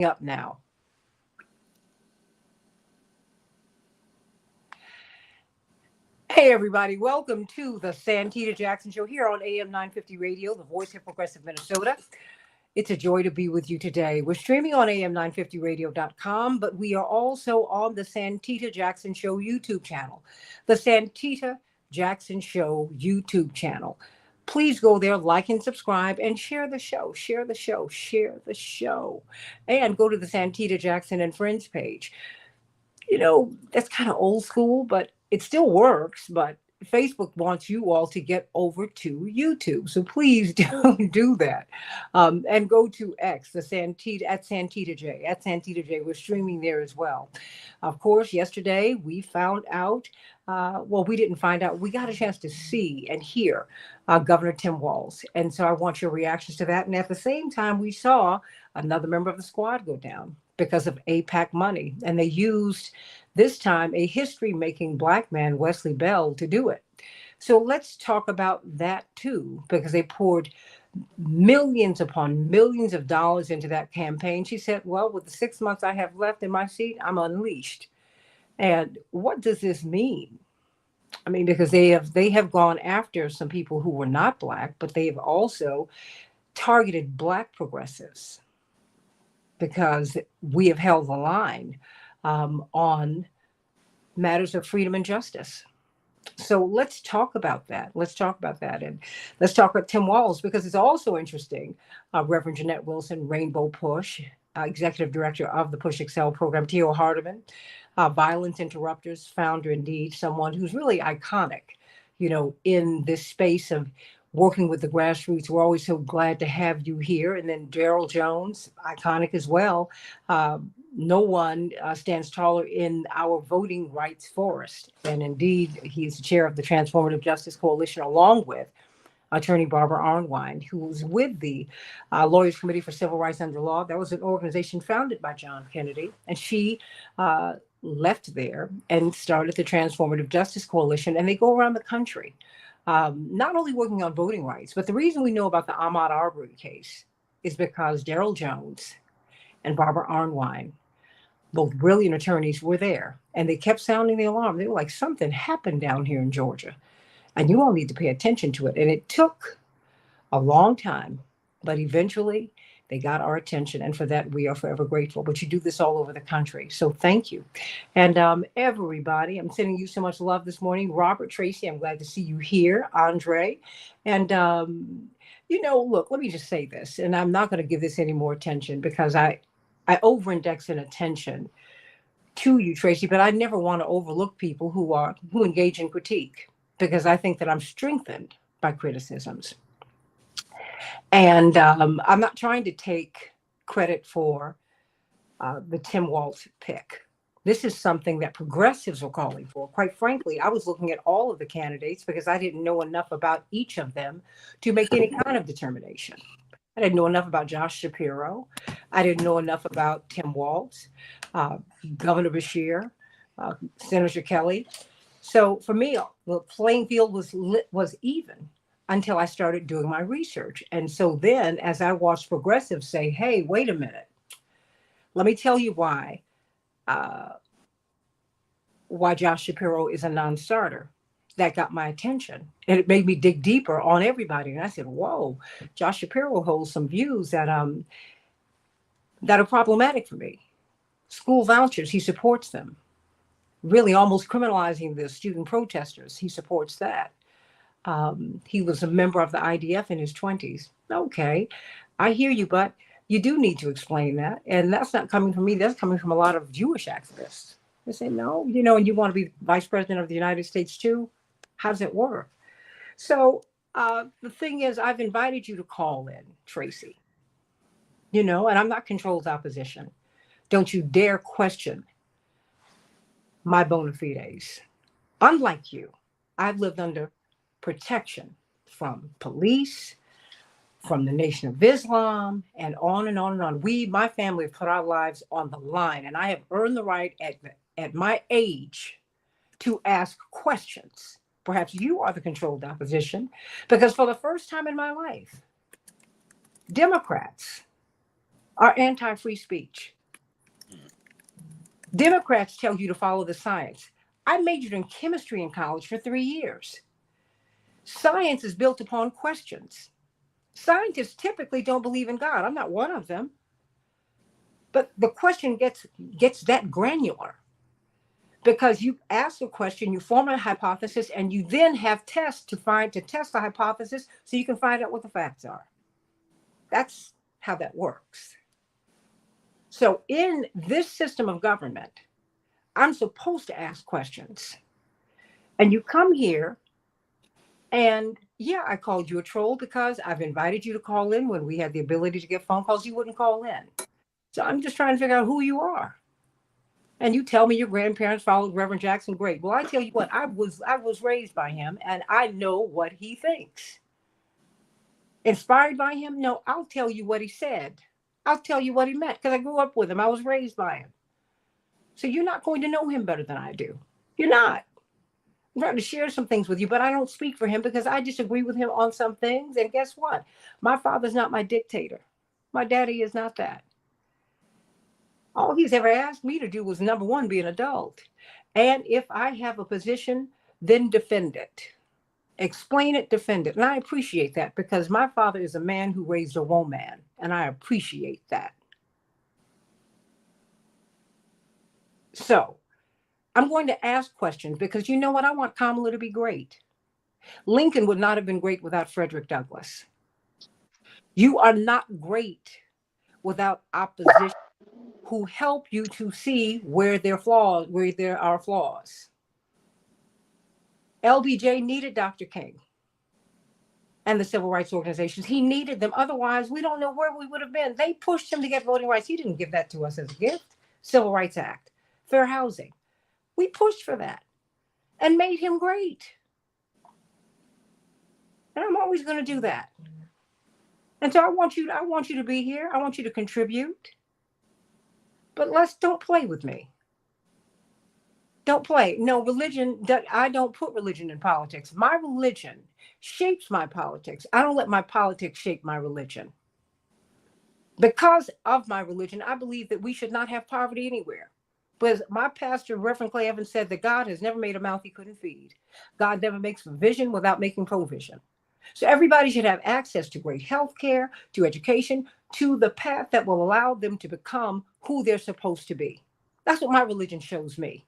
Up now. Hey, everybody. Welcome to the Santita Jackson Show here on AM 950 Radio, the voice of progressive Minnesota. It's a joy to be with you today. We're streaming on am950radio.com, but we are also on the Santita Jackson Show YouTube channel. The Santita Jackson Show YouTube channel. Please go there, like and subscribe, and share the show. Share the show. Share the show. And go to the Santita Jackson and Friends page. That's kind of old school, but it still works. But Facebook wants you all to get over to YouTube. So please do that. And go to X, the Santita, at Santita J. At Santita J. We're streaming there as well. Of course, yesterday we found out, we didn't find out. We got a chance to see and hear Governor Tim Walz. And so I want your reactions to that. And at the same time, we saw another member of the squad go down because of APAC money. And they used, this time, a history-making Black man, Wesley Bell, to do it. So let's talk about that, too, because they poured millions upon millions of dollars into that campaign. She said, well, with the 6 months I have left in my seat, I'm unleashed. And what does this mean? I mean, because they have gone after some people who were not Black, but they have also targeted Black progressives, because we have held the line on matters of freedom and justice. So let's talk about that. And let's talk about Tim Walz, because it's also interesting. Reverend Jeanette Wilson, Rainbow Push, Executive Director of the Push Excel program, Theo Hardeman, Violence Interrupters founder, indeed, someone who's really iconic, in this space of working with the grassroots. We're always so glad to have you here. And then Daryl Jones, iconic as well. No one stands taller in our voting rights forest. And indeed, he's the chair of the Transformative Justice Coalition, along with Attorney Barbara Arnwine, who was with the Lawyers Committee for Civil Rights Under Law. That was an organization founded by John Kennedy. And she left there and started the Transformative Justice Coalition. And they go around the country, not only working on voting rights, but the reason we know about the Ahmaud Arbery case is because Daryl Jones and Barbara Arnwine, both brilliant attorneys, were there. And they kept sounding the alarm. They were like, something happened down here in Georgia, and you all need to pay attention to it. And it took a long time, but eventually they got our attention. And for that, we are forever grateful. But you do this all over the country. So thank you. And everybody, I'm sending you so much love this morning. Robert, Tracy, I'm glad to see you here. Andre. And, look, let me just say this. And I'm not going to give this any more attention, because I over-index in attention to you, Tracy, but I never want to overlook people who engage in critique, because I think that I'm strengthened by criticisms. And I'm not trying to take credit for the Tim Walz pick. This is something that progressives are calling for. Quite frankly, I was looking at all of the candidates because I didn't know enough about each of them to make any kind of determination. I didn't know enough about Josh Shapiro. I didn't know enough about Tim Walz, Governor Beshear, Senator Kelly. So for me, the playing field was even until I started doing my research. And so then, as I watched progressives say, hey, wait a minute, let me tell you why Josh Shapiro is a non-starter. That got my attention, and it made me dig deeper on everybody. And I said, whoa, Josh Shapiro holds some views that are problematic for me. School vouchers, he supports them. Really almost criminalizing the student protesters, he supports that. He was a member of the IDF in his 20s. Okay, I hear you, but you do need to explain that. And that's not coming from me. That's coming from a lot of Jewish activists. They say, no, and you want to be vice president of the United States too? How does it work? So the thing is, I've invited you to call in, Tracy, and I'm not controlled opposition. Don't you dare question my bona fides. Unlike you, I've lived under protection from police, from the Nation of Islam, and on and on and on. My family, have put our lives on the line, and I have earned the right at my age to ask questions. Perhaps you are the controlled opposition, because for the first time in my life, Democrats are anti-free speech. Democrats tell you to follow the science. I majored in chemistry in college for 3 years. Science is built upon questions. Scientists typically don't believe in God. I'm not one of them. But the question gets that granular because you ask a question, you form a hypothesis, and you then have tests to test the hypothesis so you can find out what the facts are. That's how that works. So in this system of government, I'm supposed to ask questions. And you come here and yeah, I called you a troll because I've invited you to call in when we had the ability to get phone calls. You wouldn't call in. So I'm just trying to figure out who you are. And you tell me your grandparents followed Reverend Jackson. Great. Well, I tell you what, I was raised by him and I know what he thinks. Inspired by him? No, I'll tell you what he said. I'll tell you what he meant because I grew up with him. I was raised by him. So you're not going to know him better than I do. You're not. I'm trying to share some things with you, but I don't speak for him because I disagree with him on some things. And guess what? My father's not my dictator. My daddy is not that. All he's ever asked me to do was number one, be an adult. And if I have a position, then defend it. Explain it, defend it. And I appreciate that because my father is a man who raised a woman, and I appreciate that. So I'm going to ask questions because you know what? I want Kamala to be great. Lincoln would not have been great without Frederick Douglass. You are not great without opposition who help you to see where there are flaws. LBJ needed Dr. King and the civil rights organizations. He needed them. Otherwise, we don't know where we would have been. They pushed him to get voting rights. He didn't give that to us as a gift. Civil Rights Act, fair housing. We pushed for that and made him great. And I'm always going to do that. And so I want you to be here. I want you to contribute. But don't play with me. Don't play. No, religion, I don't put religion in politics. My religion shapes my politics. I don't let my politics shape my religion. Because of my religion, I believe that we should not have poverty anywhere. But my pastor, Reverend Clay Evans, said that God has never made a mouth he couldn't feed. God never makes provision without making provision. So everybody should have access to great health care, to education, to the path that will allow them to become who they're supposed to be. That's what my religion shows me.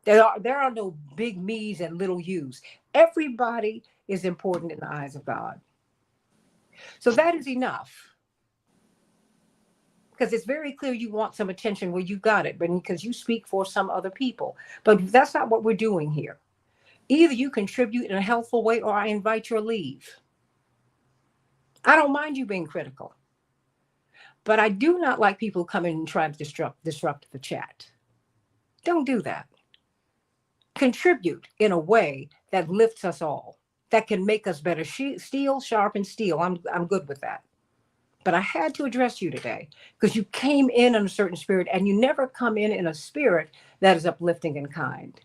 There are no big me's and little you's. Everybody is important in the eyes of God. So that is enough. Because it's very clear you want some attention where you got it, but because you speak for some other people. But that's not what we're doing here. Either you contribute in a helpful way or I invite your leave. I don't mind you being critical. But I do not like people coming and trying to disrupt the chat. Don't do that. Contribute in a way that lifts us all, that can make us better. Steel sharpens steel. I'm good with that. But I had to address you today because you came in a certain spirit and you never come in a spirit that is uplifting and kind.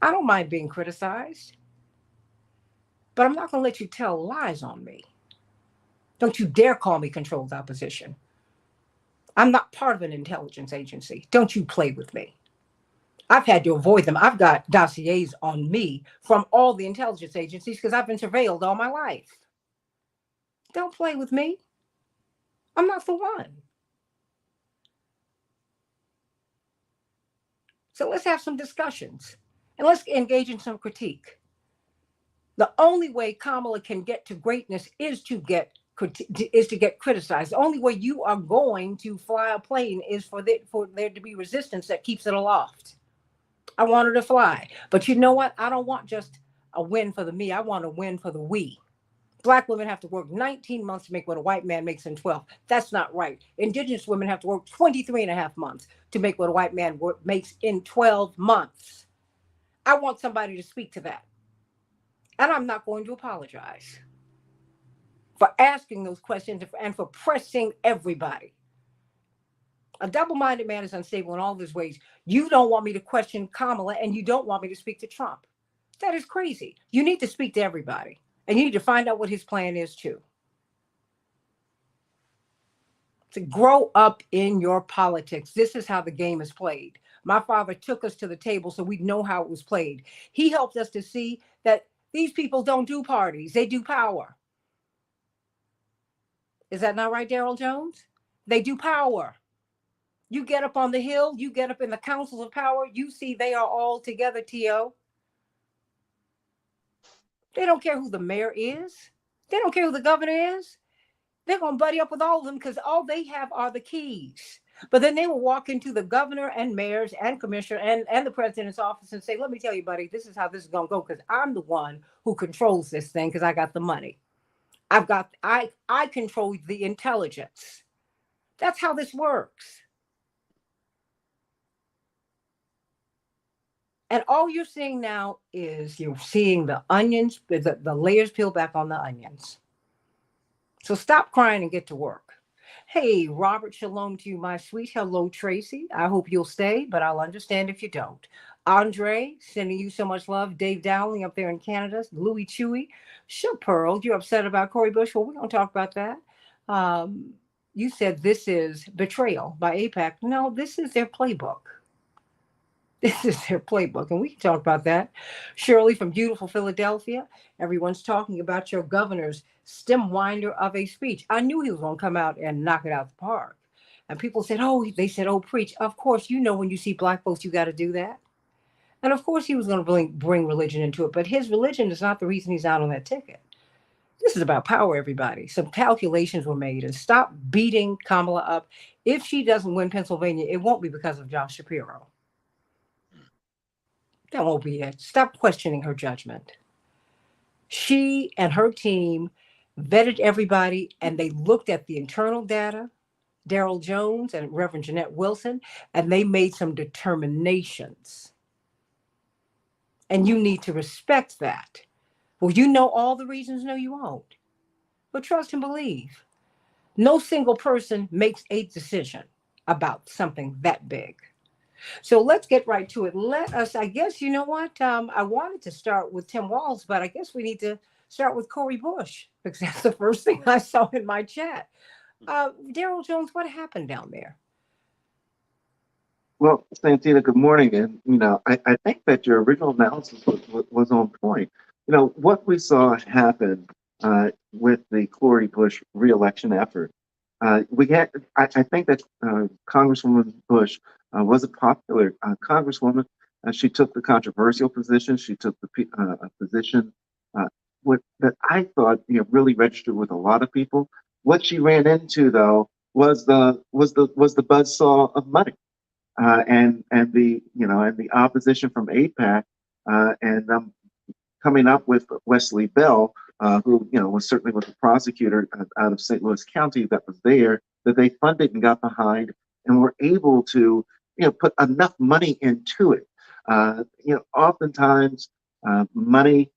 I don't mind being criticized, but I'm not going to let you tell lies on me. Don't you dare call me controlled opposition. I'm not part of an intelligence agency. Don't you play with me. I've had to avoid them. I've got dossiers on me from all the intelligence agencies because I've been surveilled all my life. Don't play with me. I'm not the one. So let's have some discussions and let's engage in some critique. The only way Kamala can get to greatness is to get criticized. The only way you are going to fly a plane is for there to be resistance that keeps it aloft. I want her to fly. But you know what? I don't want just a win for the me. I want a win for the we. Black women have to work 19 months to make what a white man makes in 12. That's not right. Indigenous women have to work 23 and a half months to make what a white man makes in 12 months. I want somebody to speak to that. And I'm not going to apologize for asking those questions and for pressing everybody. A double-minded man is unstable in all of his ways. You don't want me to question Kamala and you don't want me to speak to Trump. That is crazy. You need to speak to everybody. And you need to find out what his plan is too. To grow up in your politics. This is how the game is played. My father took us to the table so we'd know how it was played. He helped us to see that these people don't do parties, they do power. Is that not right, Daryl Jones? They do power. You get up on the hill, you get up in the councils of power, you see they are all together, T.O. They don't care who the mayor is, they don't care who the governor is. They're going to buddy up with all of them because all they have are the keys. But then they will walk into the governor and mayors and commissioner and the president's office and say, let me tell you, buddy, this is how this is going to go because I'm the one who controls this thing because I got the money. I control the intelligence. That's how this works. And all you're seeing now is you're seeing the onions, the layers peel back on the onions. So stop crying and get to work. Hey, Robert, shalom to you, my sweet. Hello, Tracy. I hope you'll stay, but I'll understand if you don't. Andre, sending you so much love. Dave Dowling up there in Canada. Louis Chewy. Sure, Pearl, you're upset about Cory Bush. Well, we're going to talk about that. You said this is betrayal by AIPAC. No, this is their playbook. This is their playbook, and we can talk about that. Shirley from beautiful Philadelphia. Everyone's talking about your governor's stem winder of a speech. I knew he was going to come out and knock it out the park. And people said, oh, preach. Of course, you know, when you see black folks, you got to do that. And of course, he was going to bring religion into it. But his religion is not the reason he's out on that ticket. This is about power, everybody. Some calculations were made. And stop beating Kamala up. If she doesn't win Pennsylvania, it won't be because of Josh Shapiro. That won't be it. Stop questioning her judgment. She and her team vetted everybody and they looked at the internal data, Daryl Jones and Reverend Jeanette Wilson, and they made some determinations. And you need to respect that. Well, you know all the reasons? No, you won't. But trust and believe. No single person makes a decision about something that big. So let's get right to it. I guess, you know what? I wanted to start with Tim Walz, but I guess we need to start with Cory Bush because that's the first thing I saw in my chat. Daryl Jones, what happened down there? Well, Santita, good morning. And, I think that your original analysis was on point. What we saw happen with the Cory Bush reelection effort, I think that Congresswoman Bush was a popular Congresswoman. She took the controversial position. She took a position that I thought really registered with a lot of people. What she ran into, though, was the buzzsaw of money. And the opposition from AIPAC, and coming up with Wesley Bell, who was certainly with the prosecutor out of St. Louis County that was there, that they funded and got behind, and were able to put enough money into it. Oftentimes money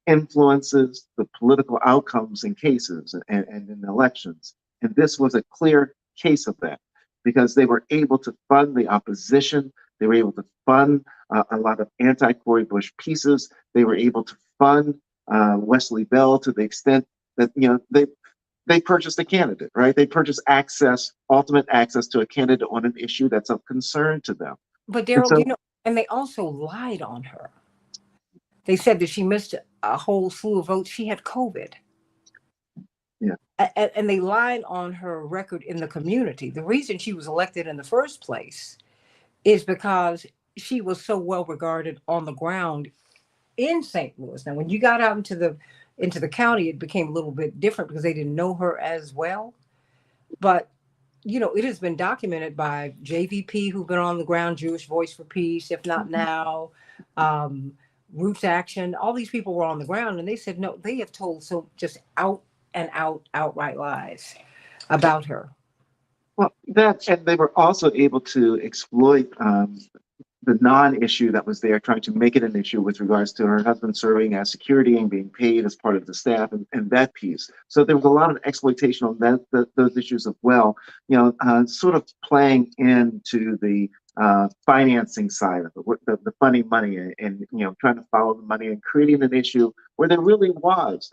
influences the political outcomes in cases and in elections, and this was a clear case of that, because they were able to fund the opposition. They were able to fund a lot of anti-Cory Bush pieces. They were able to fund Wesley Bell to the extent that they purchased a candidate, right? They purchased ultimate access to a candidate on an issue that's of concern to them. But Daryl, and they also lied on her. They said that she missed a whole slew of votes. She had COVID. Yeah. And they lied on her record in the community. The reason she was elected in the first place is because she was so well regarded on the ground in St. Louis. Now, when you got out into the county, it became a little bit different because they didn't know her as well. But it has been documented by JVP, who've been on the ground, Jewish Voice for Peace, If Not Now, Roots Action. All these people were on the ground, and they said no. They have told just outright lies about her. Well, and they were also able to exploit the non-issue that was there, trying to make it an issue with regards to her husband serving as security and being paid as part of the staff, and that piece. So there was a lot of exploitation on those issues as well, sort of playing into the financing side of it, the funding money, and trying to follow the money and creating an issue where there really was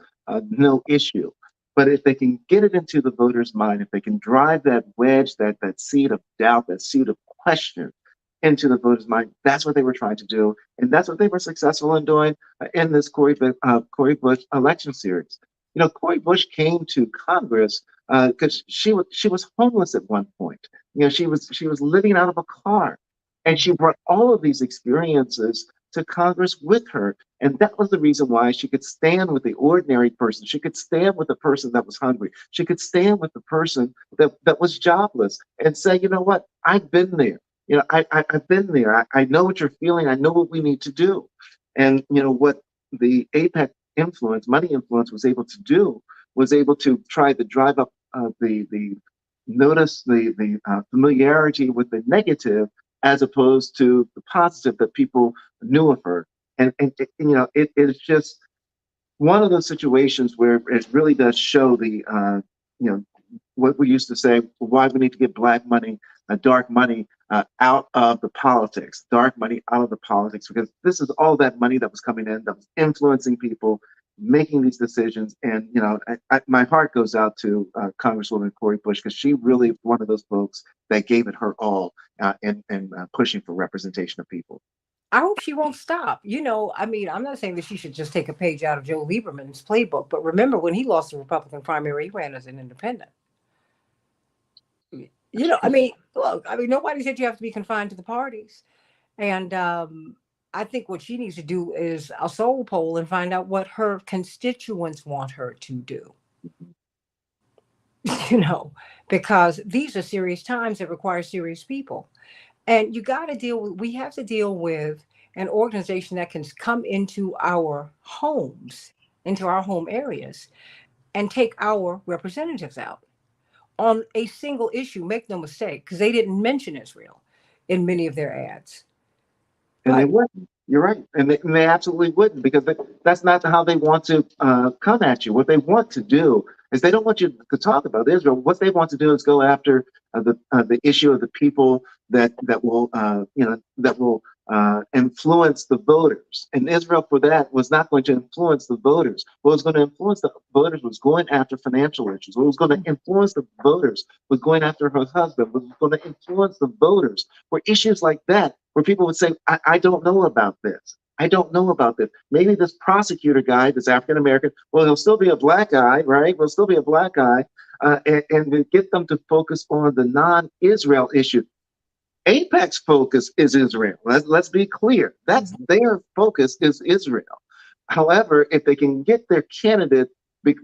no issue. But if they can get it into the voter's mind, if they can drive that wedge, that seed of doubt, that seed of question into the voter's mind, that's what they were trying to do. And that's what they were successful in doing in this Cori Bush election series. You know, Cori Bush came to Congress because she was homeless at one point. You know, she was living out of a car, and she brought all of these experiences to Congress with her. And that was the reason why she could stand with the ordinary person. She could stand with the person that was hungry. She could stand with the person that was jobless and say, you know what, I've been there. You know, I've been there. I know what you're feeling. I know what we need to do. And, you know, what the APEC influence, money influence, was able to do was able to try to drive up the notice, the familiarity with the negative as opposed to the positive that people knew of her. And you know, it is just one of those situations where it really does show you know, what we used to say, why we need to get black money, dark money out of the politics, dark money out of the politics, because this is all that money that was coming in, that was influencing people, making these decisions. And, you know, my heart goes out to Congresswoman Cori Bush, because she really is one of those folks that gave it her all in pushing for representation of people. I hope she won't stop. You know, I mean, I'm not saying that she should just take a page out of Joe Lieberman's playbook, but remember when he lost the Republican primary, he ran as an independent. You know, I mean, look, I mean, nobody said you have to be confined to the parties. And I think what she needs to do is a soul poll and find out what her constituents want her to do. You know, because these are serious times that require serious people. And you got to deal with, we have to deal with an organization that can come into our homes, into our home areas, and take our representatives out on a single issue. Make no mistake, because they didn't mention Israel in many of their ads. And they But wouldn't. You're right. And they absolutely wouldn't, because that's not how they want to come at you. What they want to do is they don't want you to talk about Israel. What they want to do is go after the issue of the people that will that will influence the voters. And Israel, for that, was not going to influence the voters. What was going to influence the voters was going after financial issues. What was going to influence the voters was going after her husband. What was going to influence the voters were issues like that, where people would say, I don't know about this. I don't know about this. Maybe this prosecutor guy, this African American, well, he'll still be a black guy, right? Will still be a black guy, and we get them to focus on the non-Israel issue. APEC's focus is Israel. Let's be clear. That's their focus is Israel. However, if they can get their candidate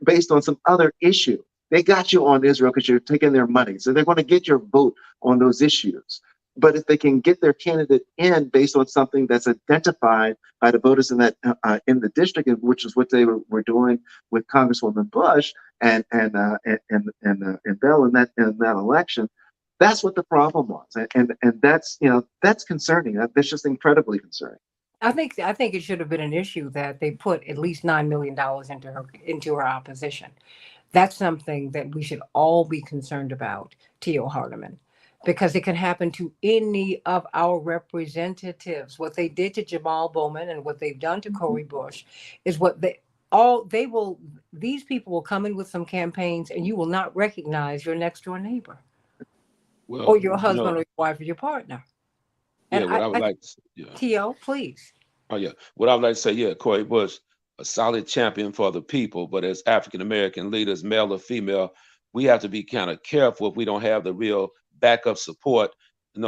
based on some other issue, they got you on Israel because you're taking their money. So they're going to get your vote on those issues. But if they can get their candidate in based on something that's identified by the voters in the district, which is what they were doing with Congresswoman Bush and Bell in that election, that's what the problem was, and that's, you know, that's concerning. That's just incredibly concerning. I think it should have been an issue that they put at least $9 million into her opposition. That's something that we should all be concerned about, Tio Hardeman, because it can happen to any of our representatives. What they did to Jamal Bowman and what they've done to Cori Bush is what they will, these people will come in with some campaigns and you will not recognize your next door neighbor or Well, your you husband or know, your wife or your partner. And yeah, what I would like to, yeah. Tio, please. Oh yeah. What I would like to say, yeah, Corey Bush, a solid champion for the people, but as African American leaders, male or female, we have to be kind of careful if we don't have the real backup support,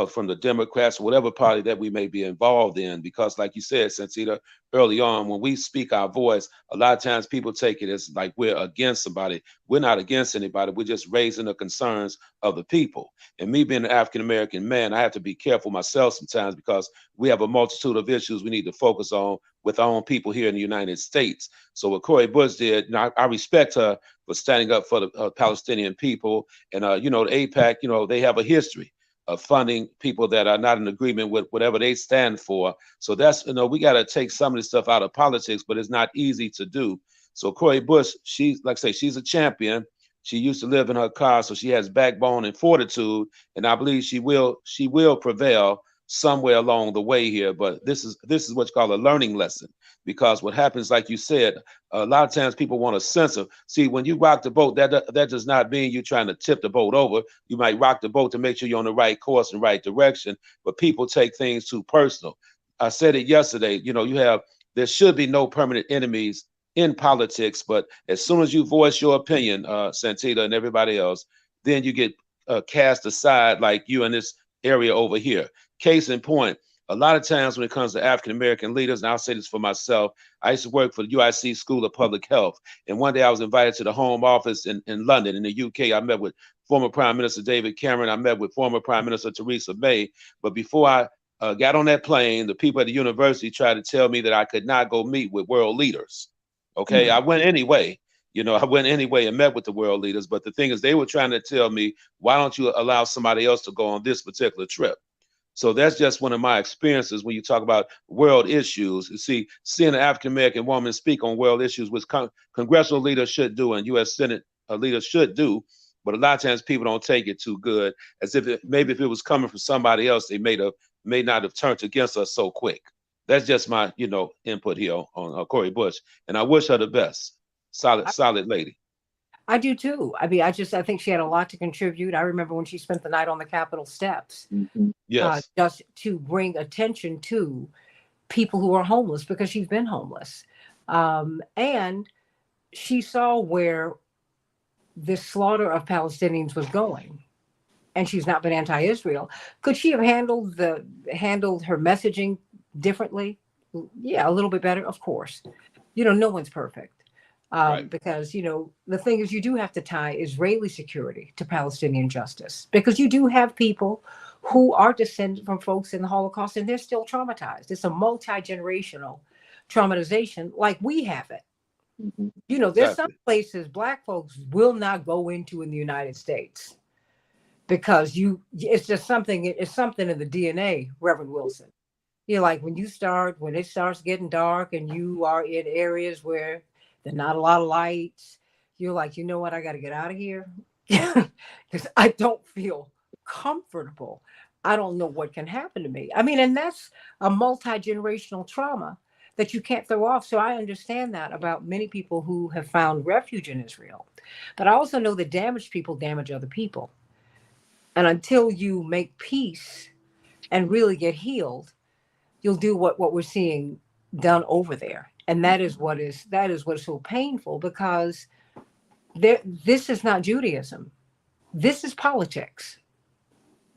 from the Democrats or whatever party that we may be involved in. Because, like you said, Santita, early on, when we speak our voice, a lot of times people take it as like we're against somebody. We're not against anybody. We're just raising the concerns of the people. And me being an African American man, I have to be careful myself sometimes because we have a multitude of issues we need to focus on with our own people here in the United States. So what Cori Bush did, I respect her for standing up for the Palestinian people. And, the APAC, they have a history of funding people that are not in agreement with whatever they stand for. So that's, we got to take some of this stuff out of politics, but it's not easy to do. So Cori Bush, she's, like I say, she's a champion. She used to live in her car, so she has backbone and fortitude, and I believe she will prevail somewhere along the way here. But this is what you call a learning lesson, because what happens, like you said, a lot of times people want to censor. See, when you rock the boat, that does not mean you're trying to tip the boat over. You might rock the boat to make sure you're on the right course and right direction, but people take things too personal. I said it yesterday. There should be no permanent enemies in politics, but as soon as you voice your opinion, Santita and everybody else, then you get cast aside, like you in this area over here. Case in point, a lot of times when it comes to African American leaders, and I'll say this for myself, I used to work for the UIC School of Public Health. And one day I was invited to the Home Office in London, in the UK. I met with former Prime Minister David Cameron. I met with former Prime Minister Theresa May. But before I got on that plane, the people at the university tried to tell me that I could not go meet with world leaders. Okay, I went anyway. I went anyway and met with the world leaders. But the thing is, they were trying to tell me, why don't you allow somebody else to go on this particular trip? So that's just one of my experiences when you talk about world issues. You see, seeing an African American woman speak on world issues, which congressional leaders should do and U.S. Senate leaders should do, but a lot of times people don't take it too good, as if maybe if it was coming from somebody else, they may not have turned against us so quick. That's just my input here on Cori Bush, and I wish her the best. Solid lady. I do too. I mean, I think she had a lot to contribute. I remember when she spent the night on the Capitol steps, Yes, just to bring attention to people who are homeless, because she's been homeless. And she saw where this slaughter of Palestinians was going. And she's not been anti-Israel. Could she have handled her messaging differently? Yeah, a little bit better, of course. No one's perfect. Right. Because, the thing is, you do have to tie Israeli security to Palestinian justice, because you do have people who are descended from folks in the Holocaust and they're still traumatized. It's a multi-generational traumatization like we have it. There's some Exactly. places Black folks will not go into in the United States because it's something in the DNA, Reverend Wilson. Like when it starts getting dark and you are in areas where there's not a lot of lights, you're like, you know what, I got to get out of here because I don't feel comfortable. I don't know what can happen to me. I mean, and that's a multi-generational trauma that you can't throw off. So I understand that about many people who have found refuge in Israel. But I also know that damaged people damage other people. And until you make peace and really get healed, you'll do what we're seeing done over there. And that is what is so painful, because this is not Judaism. This is politics.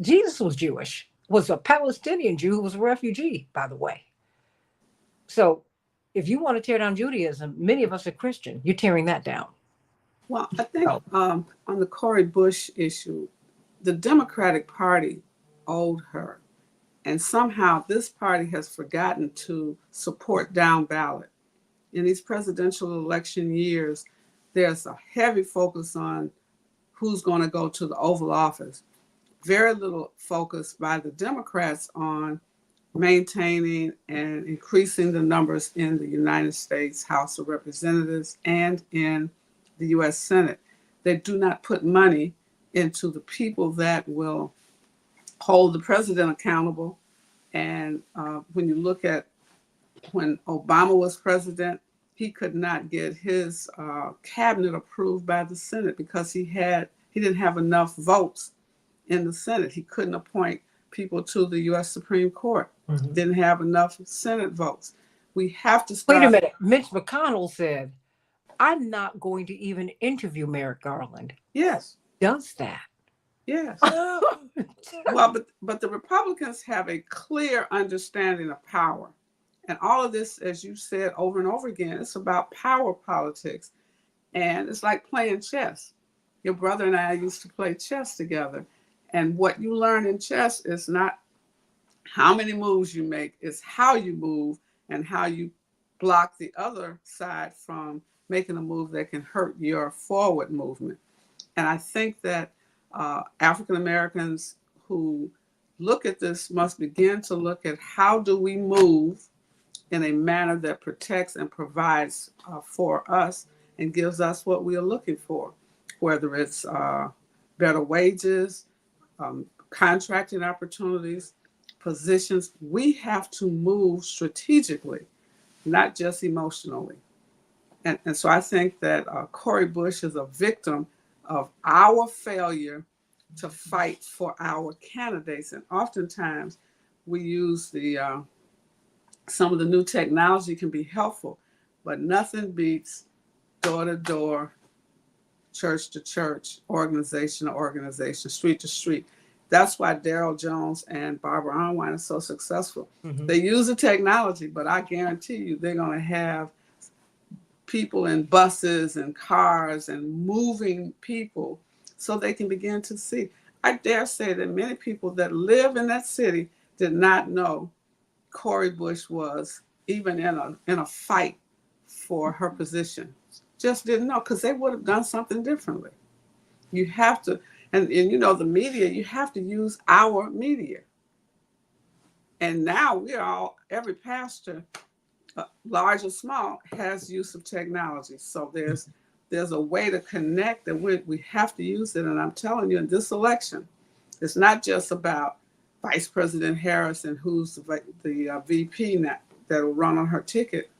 Jesus was Jewish, was a Palestinian Jew who was a refugee, by the way. So if you want to tear down Judaism, many of us are Christian. You're tearing that down. Well, I think on the Cori Bush issue, the Democratic Party owed her. And somehow this party has forgotten to support down ballot. In these presidential election years, there's a heavy focus on who's going to go to the Oval Office. Very little focus by the Democrats on maintaining and increasing the numbers in the United States House of Representatives and in the U.S. Senate. They do not put money into the people that will hold the president accountable. And when you look at when Obama was president, he could not get his cabinet approved by the Senate because he didn't have enough votes in the Senate. He couldn't appoint people to the U.S. Supreme Court. Mm-hmm. Didn't have enough Senate votes. We have to start. Wait a minute. Mitch McConnell said, I'm not going to even interview Merrick Garland. Yes. Does that? Yes. Well, but the Republicans have a clear understanding of power. And all of this, as you said over and over again, it's about power politics. And it's like playing chess. Your brother and I used to play chess together. And what you learn in chess is not how many moves you make, it's how you move and how you block the other side from making a move that can hurt your forward movement. And I think that African Americans who look at this must begin to look at how do we move in a manner that protects and provides for us and gives us what we are looking for, whether it's better wages, contracting opportunities, positions. We have to move strategically, not just emotionally. And so I think that Cori Bush is a victim of our failure to fight for our candidates. And oftentimes we use some of the new technology can be helpful, but nothing beats door to door, church to church, organization to organization, street to street. That's why Daryl Jones and Barbara Arnwine are so successful. Mhm. They use the technology, but I guarantee you they're going to have people in buses and cars and moving people so they can begin to see. I dare say that many people that live in that city did not know Cori Bush was even in a fight for her position. Just didn't know, because they would have done something differently. You have to, and you know, the media, you have to use our media. And now we're all, every pastor, large or small, has use of technology. So there's a way to connect that we have to use it. And I'm telling you, in this election, it's not just about Vice President Harris and who's the VP that will run on her ticket,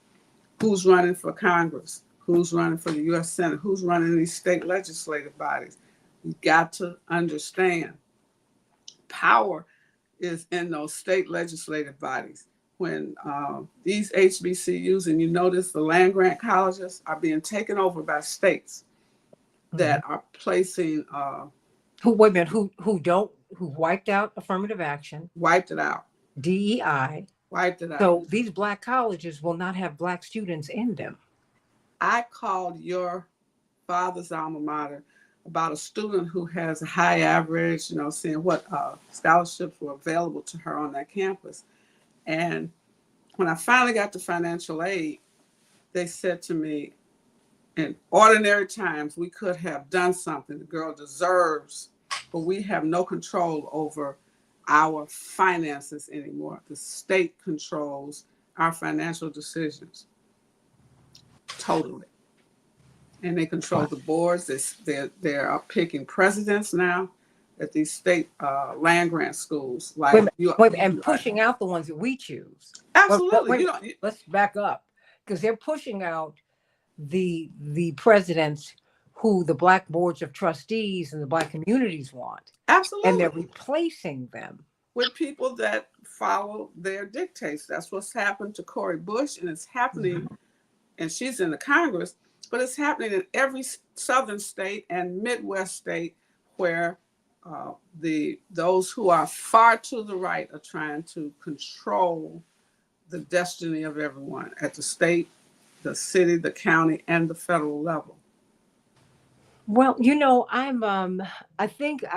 who's running for Congress, who's running for the U.S. Senate, who's running these state legislative bodies. You got to understand, power is in those state legislative bodies. When these HBCUs, and you notice the land grant colleges are being taken over by states that are placing Who wait a minute? Who wiped out affirmative action, wiped it out, DEI? wiped it out. So these black colleges will not have black students in them. I called your father's alma mater about a student who has a high average, you know, seeing what scholarships were available to her on that campus. And when I finally got to financial aid, they said to me, in ordinary times, we could have done something. The girl deserves, but we have no control over our finances anymore. The state controls our financial decisions totally. And they control the boards. They're picking presidents now at these state land grant schools. Like And pushing out the ones that we choose. Absolutely. Let's back up, because they're pushing out the presidents who the black boards of trustees and the black communities want. Absolutely. And they're replacing them with people that follow their dictates. That's what's happened to Cori Bush, and it's happening, and she's in the Congress, but it's happening in every southern state and Midwest state where those who are far to the right are trying to control the destiny of everyone at the state, the city, the county, and the federal level. Well, you know, I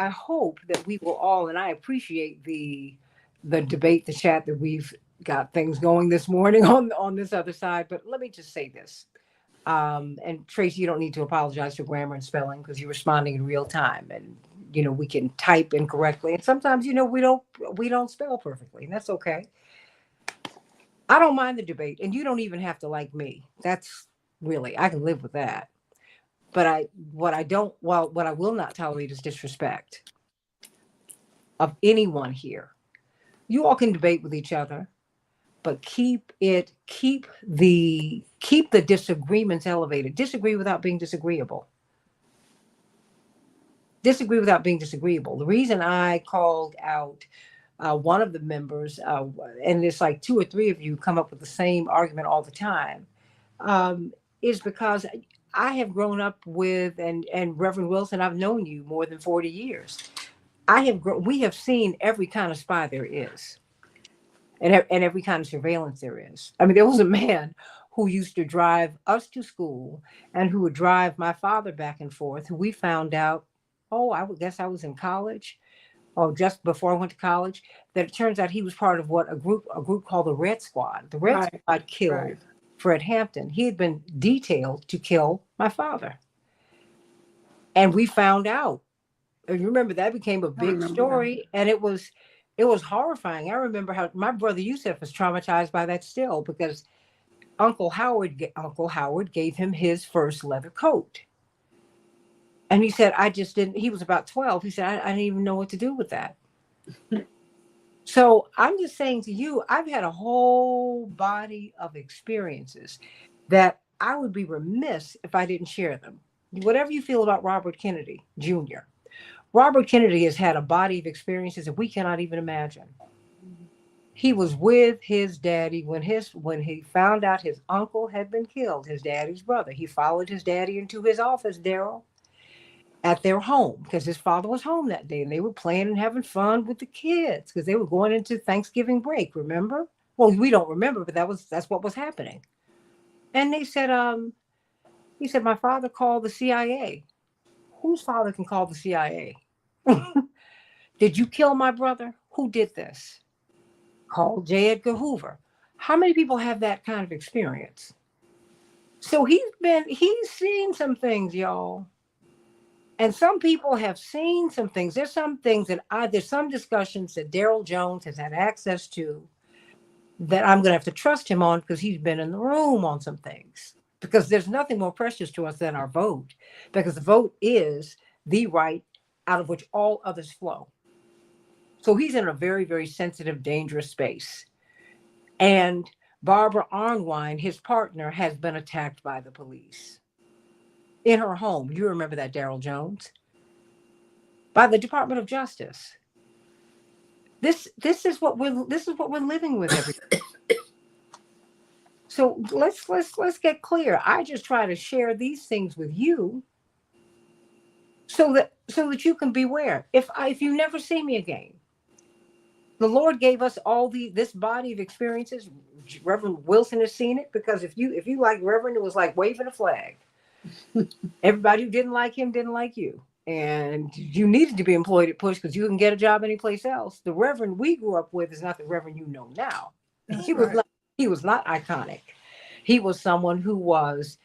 hope that we will all, and I appreciate the debate, the chat, that we've got things going this morning on this other side. But let me just say this. And Tracy, you don't need to apologize for grammar and spelling, because you're responding in real time, and you know, we can type incorrectly, and sometimes, you know, we don't spell perfectly, and that's okay. I don't mind the debate, and you don't even have to like me. That's really, I can live with that. But what I will not tolerate is disrespect of anyone here. You all can debate with each other, but keep the disagreements elevated. Disagree without being disagreeable. Disagree without being disagreeable. The reason I called out one of the members, and it's like two or three of you come up with the same argument all the time, is because I have grown up with, and Reverend Wilson, I've known you more than 40 years. We have seen every kind of spy there is, and every kind of surveillance there is. I mean, there was a man who used to drive us to school and who would drive my father back and forth, who we found out, I would guess I was in college, or just before I went to college, that it turns out he was part of a group called the Red Squad. The Red Squad killed Fred Hampton. He had been detailed to kill my father. And we found out. And remember, that became a big story. And it was horrifying. I remember how my brother Yusuf was traumatized by that still, because Uncle Howard gave him his first leather coat. And he said, he was about 12. He said, I didn't even know what to do with that. So I'm just saying to you, I've had a whole body of experiences that I would be remiss if I didn't share them. Whatever you feel about Robert Kennedy Jr., Robert Kennedy has had a body of experiences that we cannot even imagine. He was with his daddy when he found out his uncle had been killed, his daddy's brother. He followed his daddy into his office, Daryl, at their home because his father was home that day and they were playing and having fun with the kids because they were going into Thanksgiving break, remember? Well, we don't remember, but that's what was happening. And he said, my father called the CIA. Whose father can call the CIA? Did you kill my brother? Who did this? Called J. Edgar Hoover. How many people have that kind of experience? So he's seen some things, y'all. And some people have seen some things. There's some things there's some discussions that Daryl Jones has had access to that I'm going to have to trust him on because he's been in the room on some things. Because there's nothing more precious to us than our vote, because the vote is the right out of which all others flow. So he's in a very, very sensitive, dangerous space. And Barbara Arnwine, his partner, has been attacked by the police in her home. You remember that, Daryl Jones? By the Department of Justice. This is what we're living with every day. So let's get clear. I just try to share these things with you so that you can beware. If you never see me again, the Lord gave us all this body of experiences. Reverend Wilson has seen it, because if you like Reverend, it was like waving a flag. Everybody who didn't like him didn't like you. And you needed to be employed at Push because you can get a job anyplace else. The Reverend we grew up with is not the Reverend you know now. He was not iconic. He was someone who was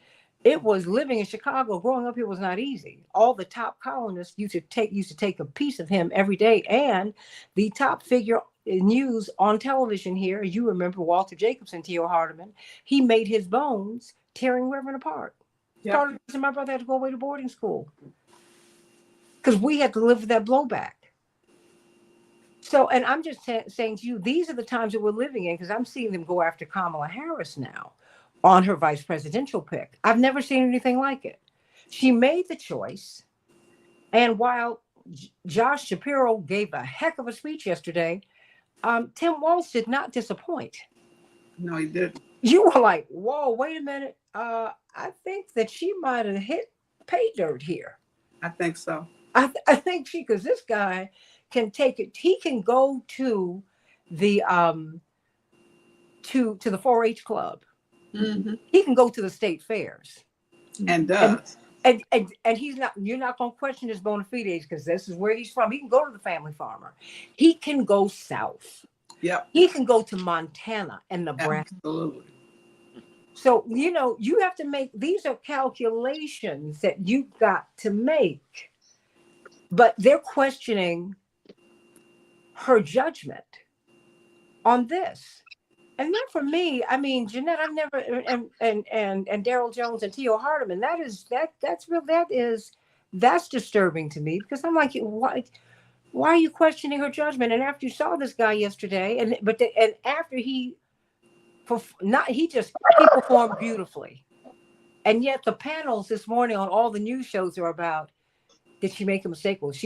living in Chicago. Growing up here was not easy. All the top columnists used to take a piece of him every day. And the top figure in news on television here, you remember Walter Jacobson, Theo Hardiman, he made his bones tearing Reverend apart. Yep. Part of the reason my brother had to go away to boarding school, because we had to live with that blowback. So, and I'm just saying to you, these are the times that we're living in, because I'm seeing them go after Kamala Harris now on her vice presidential pick. I've never seen anything like it. She made the choice. And while Josh Shapiro gave a heck of a speech yesterday, Tim Walz did not disappoint. No, he didn't. You were like, whoa, wait a minute. I think that she might have hit pay dirt here. I think so. I think because this guy can take it. He can go to the to the 4-H club. Mm-hmm. He can go to the state fairs, And does. and he's not. You're not going to question his bona fides, because this is where he's from. He can go to the family farmer. He can go south. Yep. He can go to Montana and Nebraska. Absolutely. So, you have to make, these are calculations that you've got to make. But they're questioning her judgment on this. And not for me. I mean, Jeanette, I've never, and Daryl Jones and Theo Hardiman, that's disturbing to me, because I'm like, why are you questioning her judgment? And after you saw this guy yesterday, and after he performed beautifully. And yet the panels this morning on all the news shows are about, did she make a mistake? Well, if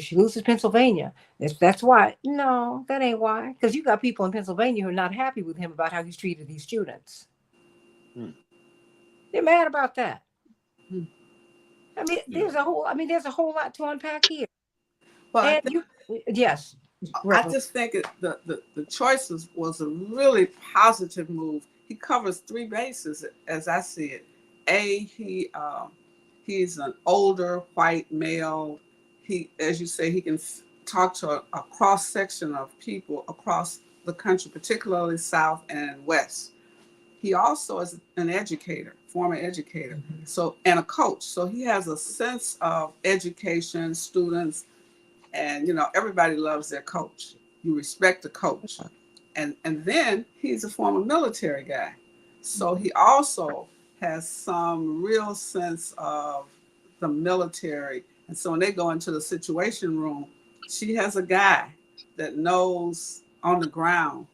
she loses Pennsylvania, that's why. No, that ain't why. Because you got people in Pennsylvania who are not happy with him about how he's treated these students. They're mad about that. I mean, there's a whole lot to unpack here. Well, yes. I just think the choices was a really positive move. He covers 3 bases as I see it. He's an older white male. He, as you say, he can talk to a cross section of people across the country, particularly South and West. He also is an educator, former educator, and a coach. So he has a sense of education, students, and everybody loves their coach. You respect the coach. And then he's a former military guy. So he also has some real sense of the military. And so when they go into the situation room, she has a guy that knows on the ground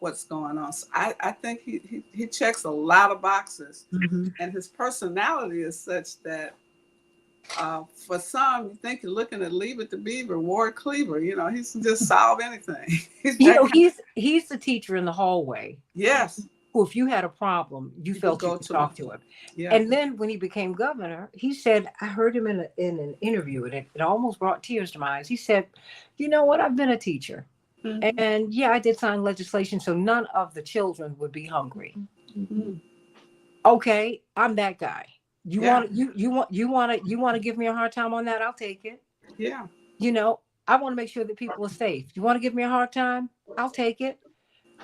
what's going on. So I think he checks a lot of boxes, and his personality is such that for some, you think you're looking at Leave It to Beaver, Ward Cleaver. You know, he can just solve anything. He's the teacher in the hallway. Yes. Who, if you had a problem, you felt you could talk to him. Yeah. And then when he became governor, he said, I heard him in an interview, and it almost brought tears to my eyes. He said, you know what? I've been a teacher. And yeah, I did sign legislation so none of the children would be hungry. Okay, I'm that guy. You want to give me a hard time on that? I'll take it. Yeah. You know, I want to make sure that people are safe. You want to give me a hard time? I'll take it.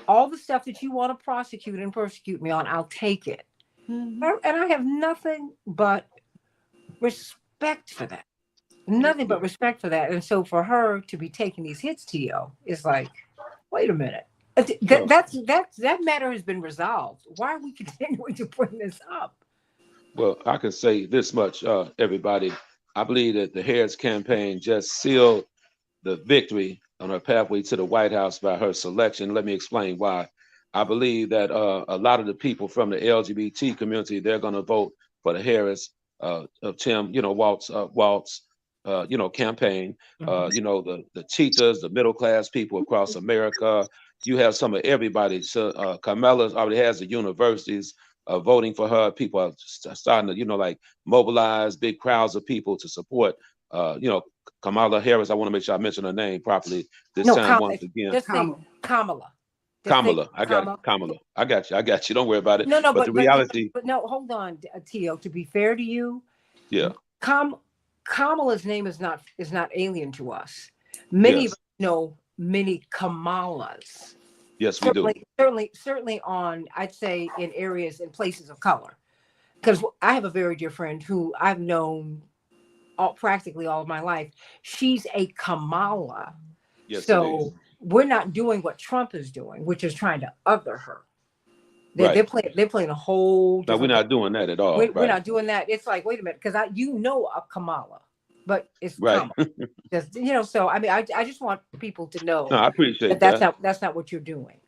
All the stuff that you want to prosecute and persecute me on, I'll take it. And I have nothing but respect for that. Nothing but respect for that. And so for her to be taking these hits, Tio, is like, wait a minute. That matter has been resolved. Why are we continuing to bring this up? Well, I can say this much, everybody. I believe that the Harris campaign just sealed the victory on her pathway to the White House by her selection. Let me explain why. I believe that a lot of the people from the LGBT community, they're going to vote for the Harris of Tim, Walt's campaign. The teachers, the middle class people across America. You have some of everybody. So Kamala already has the universities voting for her. People are starting to, mobilize big crowds of people to support, Kamala Harris. I want to make sure I mention her name properly this time once again. Just say Kamala. Kamala. I got it. Kamala. I got you. Don't worry about it. No, but the reality. But no, hold on, Tio. To be fair to you, yeah, Kamala's name is not alien to us. Many of us know many Kamalas. Yes, we do. Certainly on, I'd say, in areas and places of color. Because I have a very dear friend who I've known practically all of my life. She's a Kamala. Yes, so we're not doing what Trump is doing, which is trying to other her. They're playing a whole. No, we're not doing that at all. We're not doing that. It's like, wait a minute, because a Kamala, but it's right. Just, so I mean, I just want people to know. No, I appreciate that. That's not what you're doing.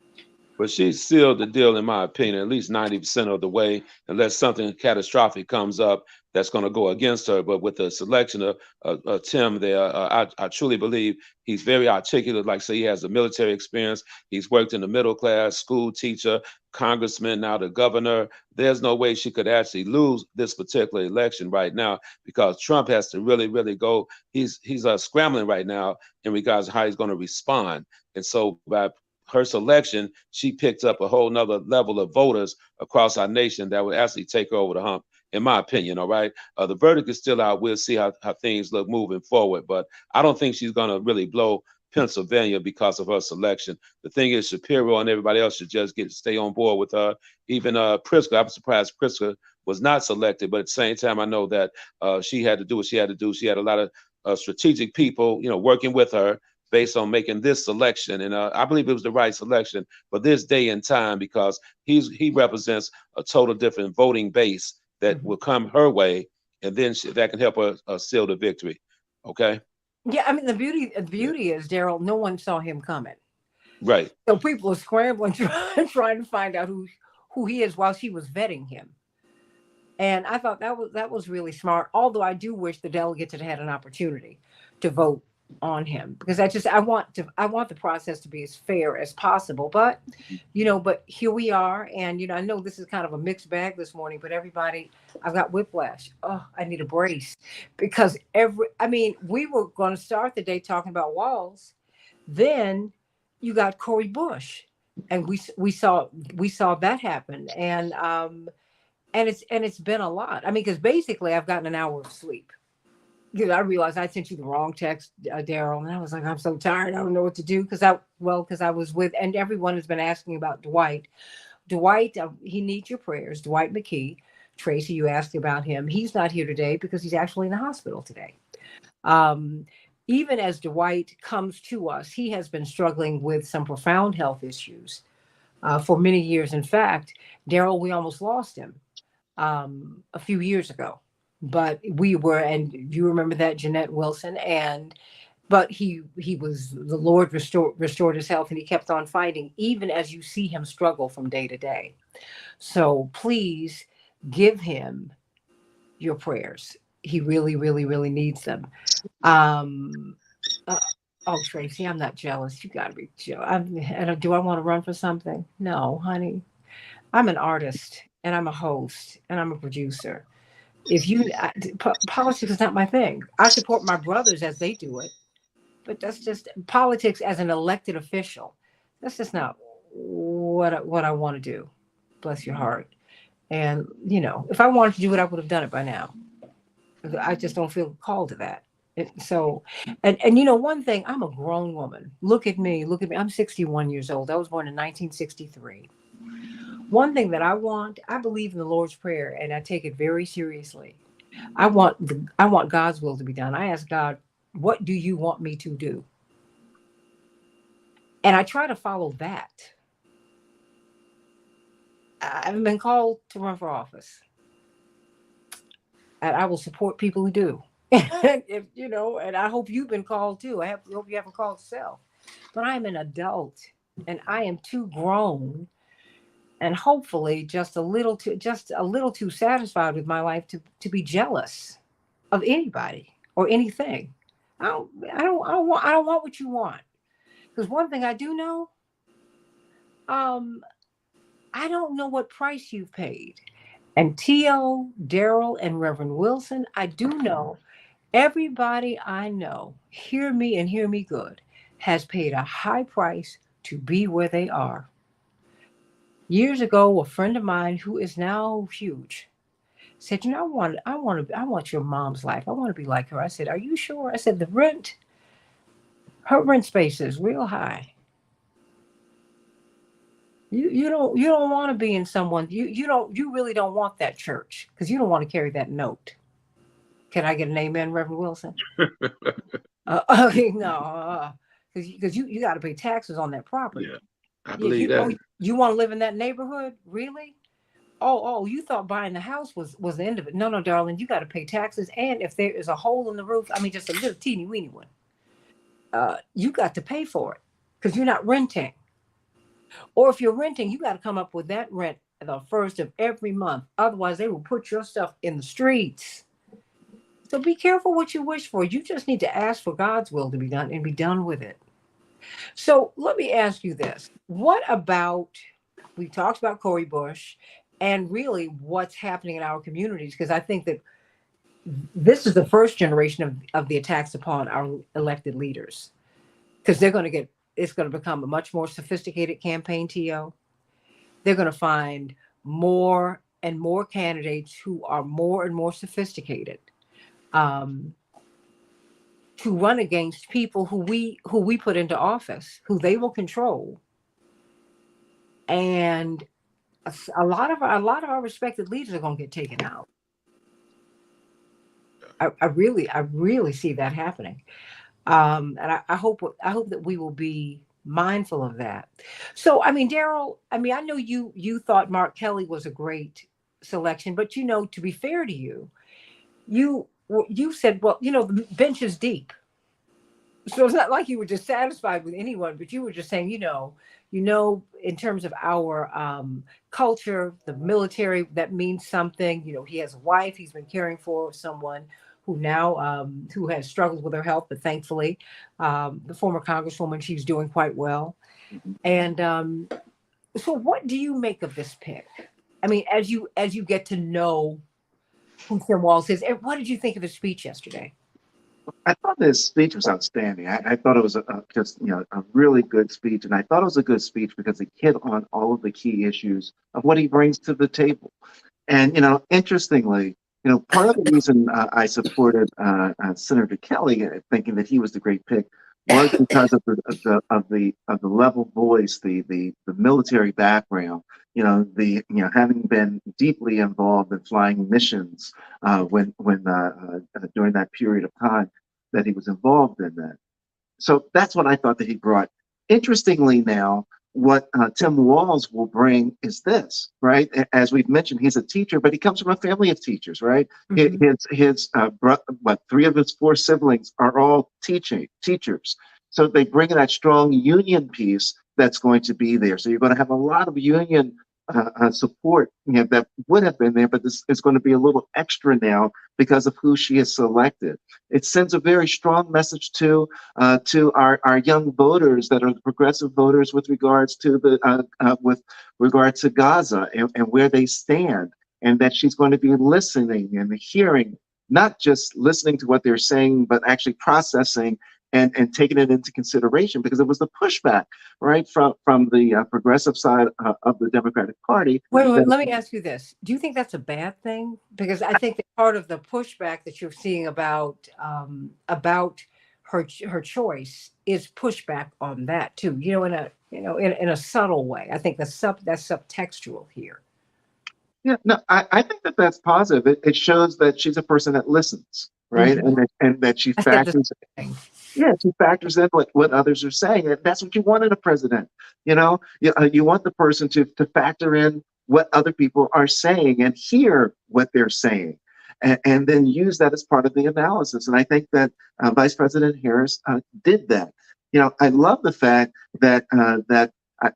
But she sealed the deal, in my opinion, at least 90% of the way, unless something catastrophic comes up that's going to go against her. But with the selection of Tim there, I truly believe he's very articulate. Like, say, he has a military experience. He's worked in the middle class, school teacher, congressman, now the governor. There's no way she could actually lose this particular election right now, because Trump has to really, really go. He's scrambling right now in regards to how he's going to respond. And so by her selection, she picked up a whole nother level of voters across our nation that would actually take her over the hump, in my opinion. All right. The verdict is still out. We'll see how things look moving forward. But I don't think she's going to really blow Pennsylvania because of her selection. The thing is, Shapiro and everybody else should just stay on board with her. Even Pritzker, I'm surprised Pritzker was not selected. But at the same time, I know that she had to do what she had to do. She had a lot of strategic people, working with her, based on making this selection. And I believe it was the right selection for this day and time, because he represents a total different voting base that will come her way, and then that can help her seal the victory. Okay. Yeah, I mean, the beauty is, Daryl, no one saw him coming. Right. So people are scrambling, trying to find out who he is while she was vetting him. And I thought that was really smart. Although I do wish the delegates had had an opportunity to vote on him, because I want the process to be as fair as possible. But but here we are, and I know this is kind of a mixed bag this morning, but everybody, I've got whiplash. Oh, I need a brace, because we were going to start the day talking about walls, then you got Cori Bush, and we saw that happen, and it's been a lot. I mean, because basically I've gotten an hour of sleep. I realized I sent you the wrong text, Daryl, and I was like, I'm so tired. I don't know what to do, because I was with, and everyone has been asking about Dwight. Dwight, he needs your prayers. Dwight McKee, Tracy, you asked about him. He's not here today because he's actually in the hospital today. Even as Dwight comes to us, he has been struggling with some profound health issues for many years. In fact, Daryl, we almost lost him a few years ago. But we were, and you remember that, Jeanette Wilson, and but he was, the Lord restored his health, and he kept on fighting, even as you see him struggle from day to day. So please give him your prayers. He really, really, really needs them. Um, uh, oh, Tracy, I'm not jealous. You got to be jealous. Do I want to run for something? No, honey. I'm an artist, and I'm a host, and I'm a producer. If you Politics is not my thing. I support my brothers as they do it, but that's just politics as an elected official. That's just not what I want to do. Bless your heart. And if I wanted to do it, I would have done it by now. I just don't feel called to that. So, and one thing, I'm a grown woman. Look at me. Look at me. I'm 61 years old. I was born in 1963. One thing that I believe in the Lord's Prayer, and I take it very seriously. I want God's will to be done. I ask God, what do you want me to do? And I try to follow that. I haven't been called to run for office, and I will support people who do. And I hope you've been called too. Hope you haven't called yourself. But I am an adult, and I am too grown, and hopefully just a little too satisfied with my life to be jealous of anybody or anything. I don't want what you want. Because one thing I do know, um, I don't know what price you've paid. And T.O., Daryl, and Reverend Wilson, I do know everybody I know, hear me and hear me good, has paid a high price to be where they are. Years ago, a friend of mine who is now huge said, I want your mom's life. I want to be like her. I said, are you sure? I said, her rent space is real high. You don't want to be in someone, you really don't want that church, because you don't want to carry that note. Can I get an amen, Reverend Wilson? No, because you got to pay taxes on that property. Yeah, I Yeah, believe that. you want to live in that neighborhood, really? Oh, you thought buying the house was the end of it? No, no, darling, you got to pay taxes, and if there is a hole in the roof, I mean, just a little teeny weeny one, you got to pay for it because you're not renting. Or if you're renting, you got to come up with that rent the first of every month. Otherwise, they will put your stuff in the streets. So be careful what you wish for. You just need to ask for God's will to be done and be done with it. So let me ask you this. What about, we talked about Cori Bush and really what's happening in our communities? Because I think that this is the first generation of the attacks upon our elected leaders. Because it's going to become a much more sophisticated campaign, TO. They're going to find more and more candidates who are more and more sophisticated, um, to run against people who we put into office, who they will control. And a lot of our respected leaders are going to get taken out. I really see that happening. And I hope that we will be mindful of that. So, I mean, Daryl, I mean, I know you thought Mark Kelly was a great selection, but to be fair to you, you said, well, the bench is deep. So it's not like you were just satisfied with anyone, but you were just saying, in terms of our culture, the military, that means something. He has a wife he's been caring for, someone who has struggled with her health, but thankfully, the former congresswoman, she's doing quite well. And so, what do you make of this pick? I mean, as you get to know who Tim Walz is, and what did you think of his speech yesterday? I thought this speech was outstanding. I thought it was just a really good speech, and I thought it was a good speech because it hit on all of the key issues of what he brings to the table. And interestingly, part of the reason I supported Senator Kelly, thinking that he was the great pick, was because of the level voice, the military background. Having been deeply involved in flying missions when during that period of time that he was involved in that. So that's what I thought that he brought. Interestingly, now what Tim Walz will bring is this, right? As we've mentioned, he's a teacher, but he comes from a family of teachers, right? Mhm. Three of his four siblings are all teachers. So they bring that strong union piece that's going to be there. So you're going to have a lot of union support, that would have been there, but this is going to be a little extra now because of who she has selected. It sends a very strong message to our young voters that are the progressive voters with regards to with regard to Gaza and where they stand, and that she's going to be listening and hearing, not just listening to what they're saying, but actually processing and taking it into consideration, because it was the pushback, right, from the progressive side of the Democratic Party. Wait, let me ask you this. Do you think that's a bad thing? Because I think that part of the pushback that you're seeing about her choice is pushback on that too. In a subtle way. I think that's subtextual here. Yeah, no, I think that that's positive. It shows that she's a person that listens, right, Mhm. and that she I said the factors. same thing. Yeah, she factors in what others are saying, and that's what you want in a president. You want the person to factor in what other people are saying and hear what they're saying, and then use that as part of the analysis. And I think that Vice President Harris did that. I love the fact that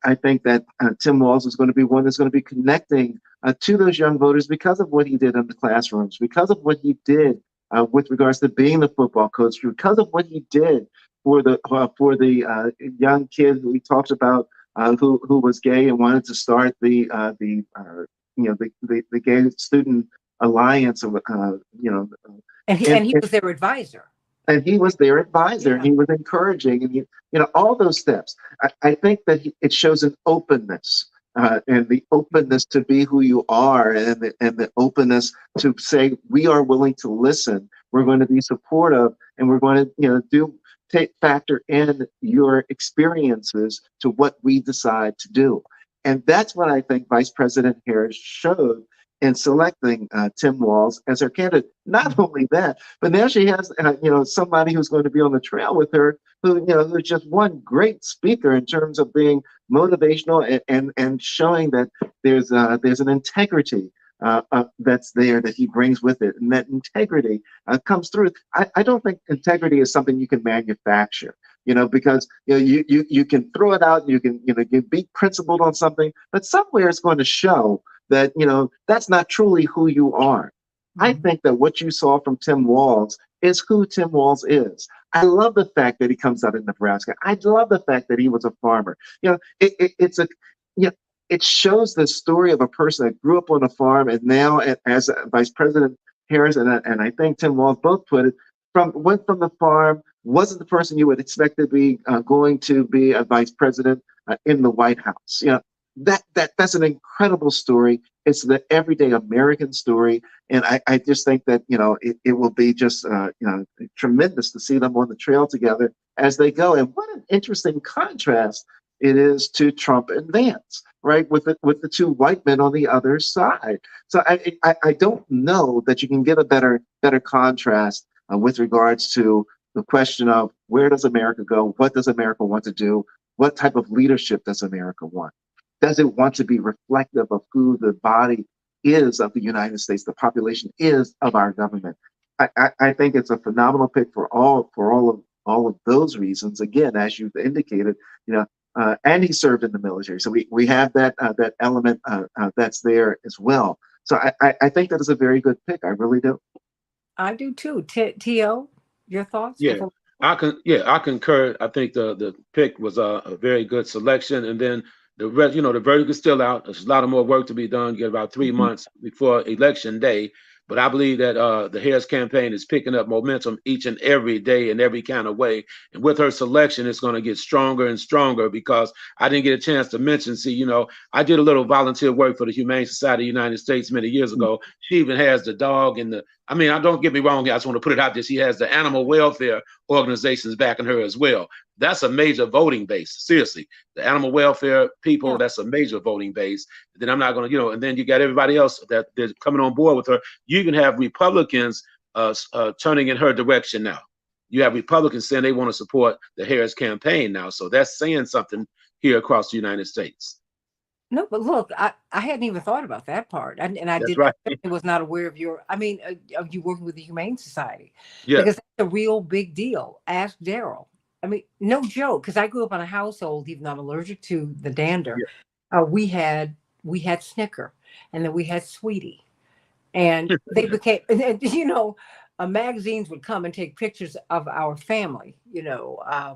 I think that Tim Walz is going to be one that's going to be connecting to those young voters because of what he did in the classrooms, because of what he did with regards to being the football coach, because of what he did for the young kid who he talked about, who was gay and wanted to start the gay student alliance, and, And he was their advisor. and he was their advisor, and Yeah. he was encouraging, and all those steps. I think that it shows an openness, and the openness to be who you are, and the openness to say we are willing to listen. We're going to be supportive, and we're going to factor in your experiences to what we decide to do. And that's what I think Vice President Harris showed in selecting Tim Walz as her candidate. Not only that, but now she has, somebody who's going to be on the trail with her, who's just one great speaker in terms of being motivational and showing that there's an integrity that's there that he brings with it, and that integrity comes through. I don't think integrity is something you can manufacture. Because you can throw it out, you can be principled on something, but somewhere it's going to show that that's not truly who you are. I Mhm. think that what you saw from Tim Walz is who Tim Walz is. I love the fact that he comes out of Nebraska. I love the fact that he was a farmer. It's a you know, it shows the story of a person that grew up on a farm, and now as Vice President Harris and I think Tim Walz both put it, went from the farm, wasn't the person you would expect to be going to be a vice president in the White House. That's an incredible story. It's the everyday American story, and I just think that it will be just tremendous to see them on the trail together as they go. And what an interesting contrast it is to Trump and Vance, right? With the two white men on the other side. So I don't know that you can get a better contrast with regards to the question of where does America go? What does America want to do? What type of leadership does America want? Does it want to be reflective of who the body is of the United States, the population is of our government? I think it's a phenomenal pick for all of those reasons. Again, as you've indicated, and he served in the military, so we have that element that's there as well. So I think that is a very good pick. I really do. I do too. T.O., your thoughts Yeah, before? I concur. I think the pick was a very good selection, and then the verdict is still out. There's a lot of more work to be done. You get about 3 months before election day, but I believe that the Harris campaign is picking up momentum each and every day in every kind of way. And with her selection, it's going to get stronger and stronger, because I didn't get a chance to mention. See, I did a little volunteer work for the Humane Society of the United States many years ago. She even has the dog and I don't get me wrong here. I just want to put it out there. She has the animal welfare organizations backing her as well. That's a major voting base. Seriously, the animal welfare people, Yeah. that's a major voting base. Then I'm not going to, and then you got everybody else that they're coming on board with her. You even have Republicans turning in her direction now. You have Republicans saying they want to support the Harris campaign now. So that's saying something here across the United States. No, but look, I hadn't even thought about that part, and I That's did. right. I was not aware of your. I mean, of you working with the Humane Society, Yeah. because that's a real big deal. Ask Daryl. I mean, no joke. Because I grew up in a household, even though I'm allergic to the dander. We had Snicker, and then we had Sweetie, and they became. Magazines would come and take pictures of our family. I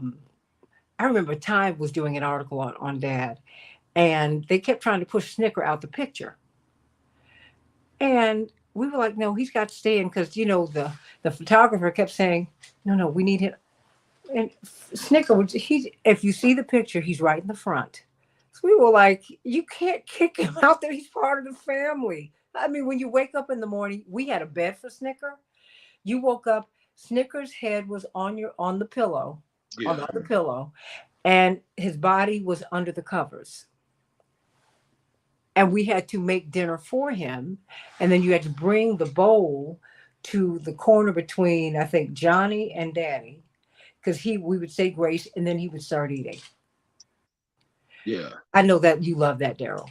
remember Time was doing an article on Dad, and they kept trying to push Snicker out the picture. And we were like, no, he's got to stay in, because the photographer kept saying, no, we need him. And Snicker, if you see the picture, he's right in the front. So we were like, you can't kick him out there. He's part of the family. I mean, when you wake up in the morning, we had a bed for Snicker. You woke up, Snicker's head was on the pillow, on the other pillow, and his body was under the covers. And we had to make dinner for him. And then you had to bring the bowl to the corner between, I think, Johnny and Danny, because we would say grace, and then he would start eating. Yeah. I know that you love that, Daryl.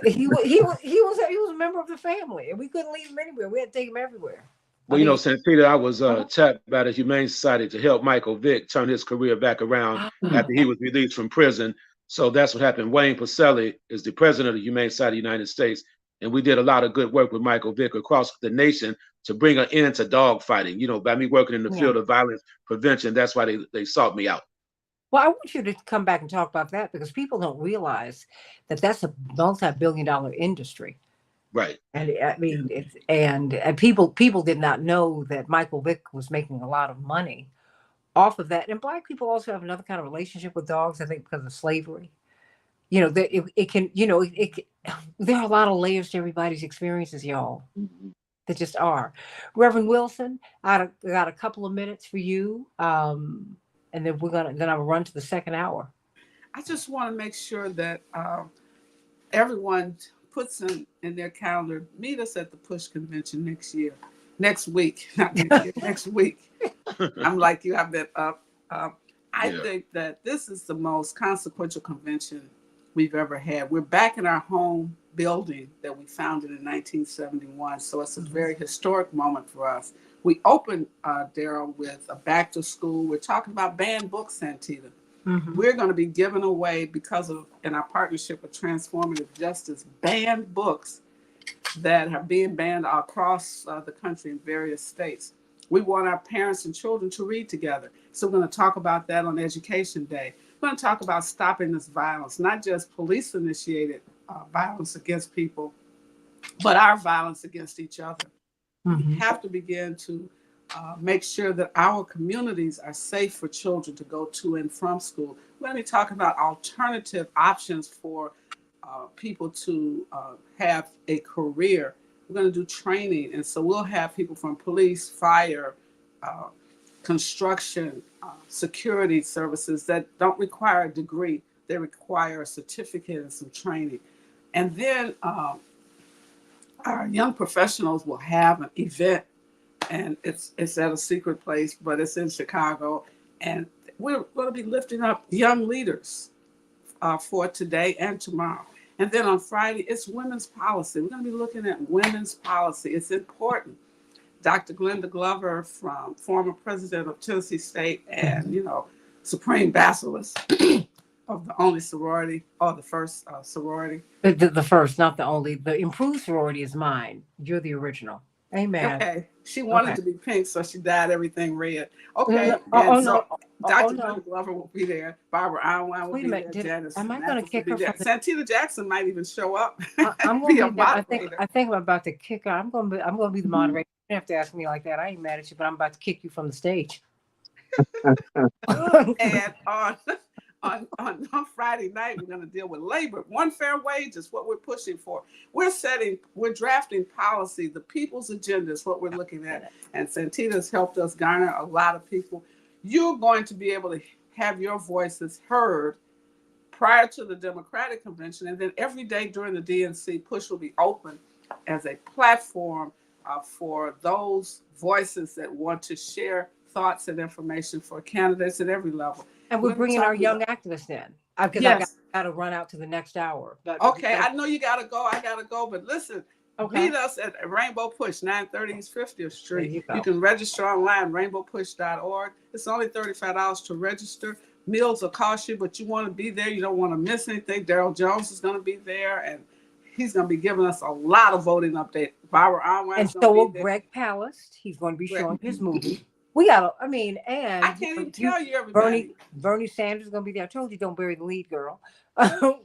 He was a member of the family, and we couldn't leave him anywhere. We had to take him everywhere. Well, Santita, I was tapped by the Humane Society to help Michael Vick turn his career back around after he was released from prison. So that's what happened. Wayne Pacelli is the president of the Humane Society of the United States, and we did a lot of good work with Michael Vick across the nation to bring an end to dog fighting. By me working in the field of violence prevention, that's why they sought me out. Well, I want you to come back and talk about that, because people don't realize that that's a multi-billion-dollar industry. Right. And I mean, and people did not know that Michael Vick was making a lot of money off of that. And Black people also have another kind of relationship with dogs, I think, because of slavery. There are a lot of layers to everybody's experiences, y'all. There just are. Reverend Wilson, I got a couple of minutes for you, and then I'll run to the second hour. I just want to make sure that everyone puts in their calendar, meet us at the Push Convention next week, not next year, next week. I'm like you, I've been up. I think that this is the most consequential convention we've ever had. We're back in our home building that we founded in 1971, so it's a very historic moment for us. We opened, Daryl, with a back to school. We're talking about banned books, Santita. We're going to be giving away, in our partnership with Transformative Justice, banned books that are being banned across the country in various states. We want our parents and children to read together. So we're going to talk about that on Education Day. We're going to talk about stopping this violence, not just police-initiated violence against people, but our violence against each other. We have to begin to make sure that our communities are safe for children to go to and from school. We're going to be talking about alternative options for people to have a career. We're going to do training, and so we'll have people from police, fire, construction, security services that don't require a degree. They require a certificate and some training. And then our young professionals will have an event, and it's at a secret place, but it's in Chicago. And we're going to be lifting up young leaders for today and tomorrow. And then on Friday, it's women's policy. We're going to be looking at women's policy. It's important. Dr. Glenda Glover, former president of Tennessee State and, Supreme Basilisk of the only sorority, or the first sorority. The first, not the only. The improved sorority is mine. You're the original. Amen. Okay. She wanted to be pink, so she dyed everything red. Okay. No. Dr. Glenda Glover will be there. Barbara Alwine will be there. Janice am I going to kick her? Santita Jackson might even show up. I'm going to be I think I'm about to kick her. I'm going to be the moderator. You don't have to ask me like that. I ain't mad at you, but I'm about to kick you from the stage. And on Friday night, we're going to deal with labor. One fair wage is what we're pushing for. We're drafting policy. The people's agenda is what we're looking at. And Santita's helped us garner a lot of people. You're going to be able to have your voices heard prior to the Democratic Convention. And then every day during the DNC, Push will be open as a platform for those voices that want to share thoughts and information for candidates at every level. And we're bringing our young activists in. got to run out to the next hour. But Okay, I know you gotta go. I gotta go, but listen. Okay. Meet us at Rainbow Push, 930 East 50th Street. There you go. You can register online, rainbowpush.org. It's only $35 to register. Meals will cost you, but you want to be there. You don't want to miss anything. Daryl Jones is going to be there, and he's going to be giving us a lot of voting update. Barbara Armstrong And is so going will to be there. Greg Palast. He's going to be Greg. showing his movie. We got to, I mean, and I can't even tell you everybody. Bernie Sanders is going to be there. I told you don't bury the lead, girl.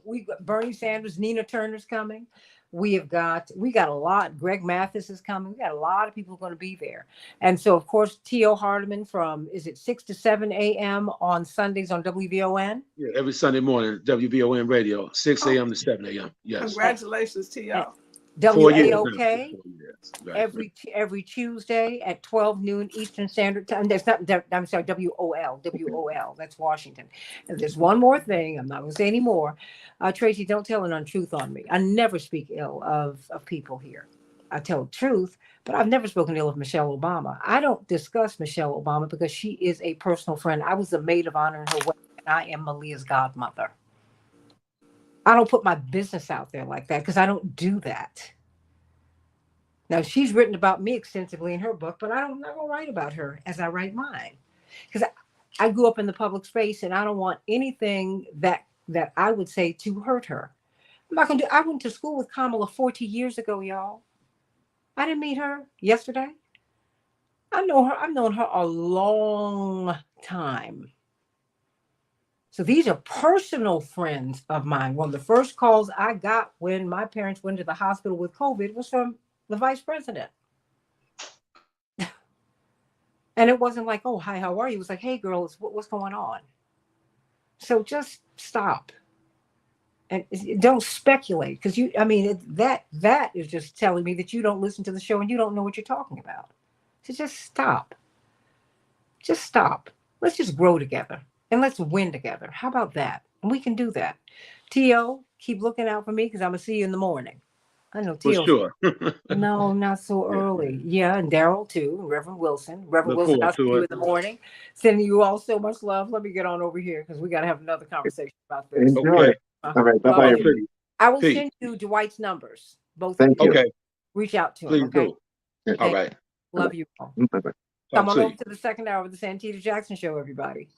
We got Bernie Sanders, Nina Turner's coming. We got a lot. Greg Mathis is coming. We got a lot of people going to be there. And so, of course, T.O. Hardiman from, is it 6 to 7 a.m. on Sundays on WVON? Yeah, every Sunday morning, WVON radio, 6 a.m. to 7 a.m. Yes. Congratulations, T.O. 4 years. WAOK 4 years. Right. every Tuesday at 12 noon Eastern Standard Time. That's not, I'm sorry, WOL. That's Washington. And there's one more thing. I'm not going to say any more. Tracy, don't tell an untruth on me. I never speak ill of people here. I tell the truth, but I've never spoken ill of Michelle Obama. I don't discuss Michelle Obama because she is a personal friend. I was the maid of honor in her wedding, and I am Malia's godmother. I don't put my business out there like that because I don't do that. Now, she's written about me extensively in her book, but I'm not going to write about her as I write mine. Because I grew up in the public space and I don't want anything that I would say to hurt her. I'm not going to do. I went to school with Kamala 40 years ago, y'all. I didn't meet her yesterday. I know her. I've known her a long time. So these are personal friends of mine. One of the first calls I got when my parents went to the hospital with COVID was from the vice president. And it wasn't like, oh, hi, how are you? It was like, hey, girl, what's going on? So just stop. And don't speculate. Because that is just telling me that you don't listen to the show and you don't know what you're talking about. So just stop. Just stop. Let's just grow together. And let's win together. How about that? And we can do that. T.O., keep looking out for me because I'm going to see you in the morning. I know For T.O. sure. No, not so early. Yeah, and Daryl too, and Reverend Wilson. I'll see you in the morning. Sending you all so much love. Let me get on over here because we got to have another conversation about this. Enjoy. Okay. All right. Bye-bye, everybody. I will Peace. send you Dwight's numbers. Both Thank of you. you. Okay. Reach out to him. Please Okay. do. All right. Love you all. Bye-bye. Come Talk on to over you. to the second hour of the Santita Jackson Show, everybody.